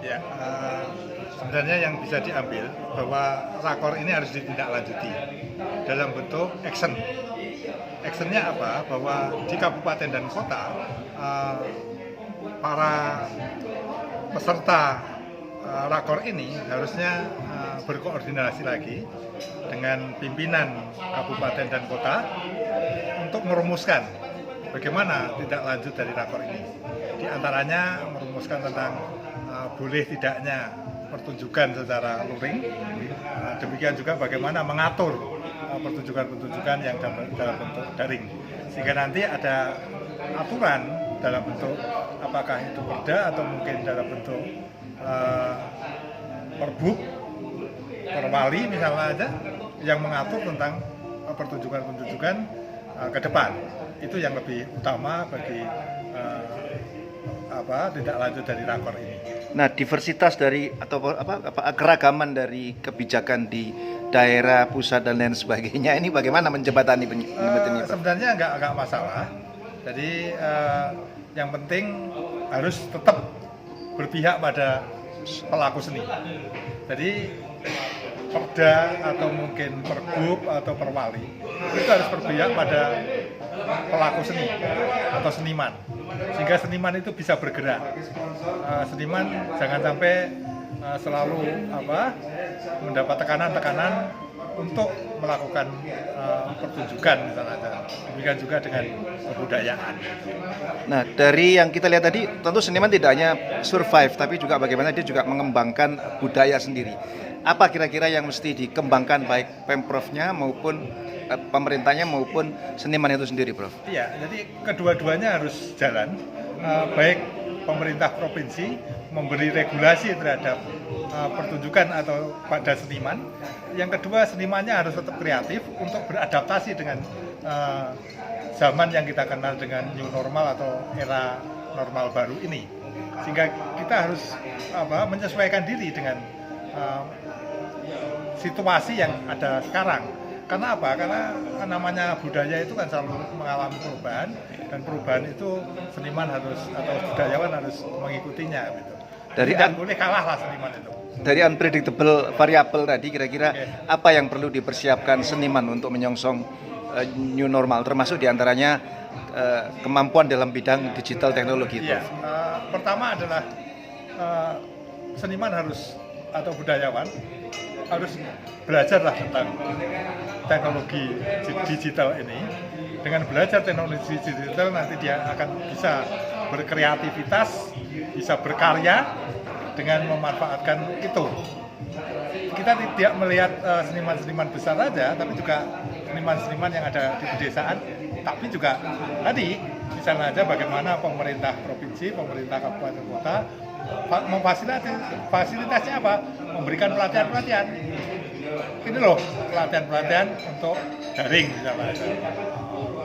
Ya, sebenarnya yang bisa diambil bahwa rakor ini harus ditindaklanjuti dalam bentuk action. Actionnya apa? Bahwa di kabupaten dan kota, para peserta rakor ini harusnya berkoordinasi lagi dengan pimpinan kabupaten dan kota untuk merumuskan bagaimana tindak lanjut dari rakor ini. Di antaranya merumuskan tentang boleh tidaknya pertunjukan secara luring, demikian juga bagaimana mengatur pertunjukan-pertunjukan yang dalam bentuk daring, sehingga nanti ada aturan dalam bentuk apakah itu perda atau mungkin dalam bentuk perbuk, perwali misalnya aja, yang mengatur tentang pertunjukan-pertunjukan ke depan. Itu yang lebih utama bagi tindak lanjut dari rakor ini. Nah, diversitas dari atau keragaman dari kebijakan di daerah, pusat dan lain sebagainya ini bagaimana menjembatani ini? Sebenarnya nggak masalah. Jadi yang penting harus tetap berpihak pada pelaku seni. Jadi perda atau mungkin perbuk atau perwali itu harus berpihak pada pelaku seni atau seniman, sehingga seniman itu bisa bergerak. Seniman jangan sampai selalu mendapat tekanan-tekanan untuk melakukan pertunjukan misalnya. Demikian juga dengan kebudayaan. Nah, dari yang kita lihat tadi, tentu seniman tidak hanya survive, tapi juga bagaimana dia juga mengembangkan budaya sendiri. Apa kira-kira yang mesti dikembangkan baik Pemprovnya maupun pemerintahnya maupun seniman itu sendiri, Prof? Iya, jadi kedua-duanya harus jalan. Baik pemerintah provinsi memberi regulasi terhadap pertunjukan atau pada seniman. Yang kedua, senimannya harus tetap kreatif untuk beradaptasi dengan zaman yang kita kenal dengan new normal atau era normal baru ini. Sehingga kita harus menyesuaikan diri dengan situasi yang ada sekarang. Karena apa? Karena namanya budaya itu kan selalu mengalami perubahan, dan perubahan itu seniman harus atau budayawan harus mengikutinya gitu. Tidak boleh kalah lah seniman itu. Dari unpredictable variable tadi, kira-kira apa yang perlu dipersiapkan seniman untuk menyongsong new normal, termasuk diantaranya kemampuan dalam bidang digital teknologi itu? Iya, pertama adalah seniman harus atau budayawan harus belajarlah tentang teknologi digital ini. Dengan belajar teknologi digital nanti dia akan bisa berkreativitas, bisa berkarya dengan memanfaatkan itu. Kita tidak melihat seniman-seniman besar saja, tapi juga seniman-seniman yang ada di pedesaan, tapi juga tadi misalnya aja bagaimana pemerintah provinsi, pemerintah kabupaten kota memfasilitasinya apa? Memberikan pelatihan-pelatihan. Ini loh pelatihan-pelatihan untuk daring misalnya.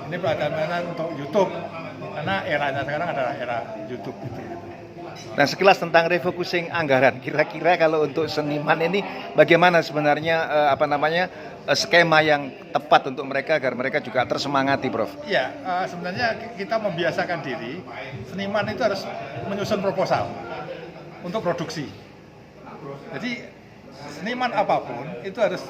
Ini pelatihan-pelatihan untuk YouTube, karena eranya sekarang adalah era YouTube gitu. Nah, sekilas tentang refocusing anggaran, kira-kira kalau untuk seniman ini bagaimana sebenarnya skema yang tepat untuk mereka agar mereka juga tersemangati, Prof? Iya, sebenarnya kita membiasakan diri, seniman itu harus menyusun proposal untuk produksi. Jadi seniman apapun itu harus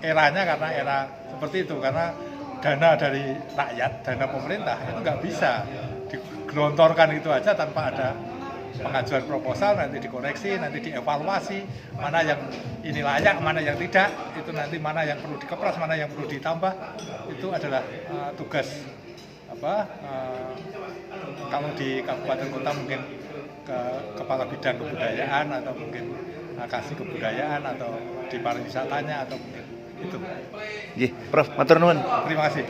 eranya, karena era seperti itu, karena dana dari rakyat, dana pemerintah itu nggak bisa digelontorkan itu aja tanpa ada pengajuan proposal, nanti dikoreksi, nanti dievaluasi, mana yang ini layak, mana yang tidak, itu nanti mana yang perlu dikepras, mana yang perlu ditambah. Itu adalah tugas kalau di kabupaten kota mungkin kepala bidang kebudayaan, atau mungkin kasih kebudayaan, atau di pariwisatanya, atau mungkin itu. Prof, matur nuwun. Terima kasih.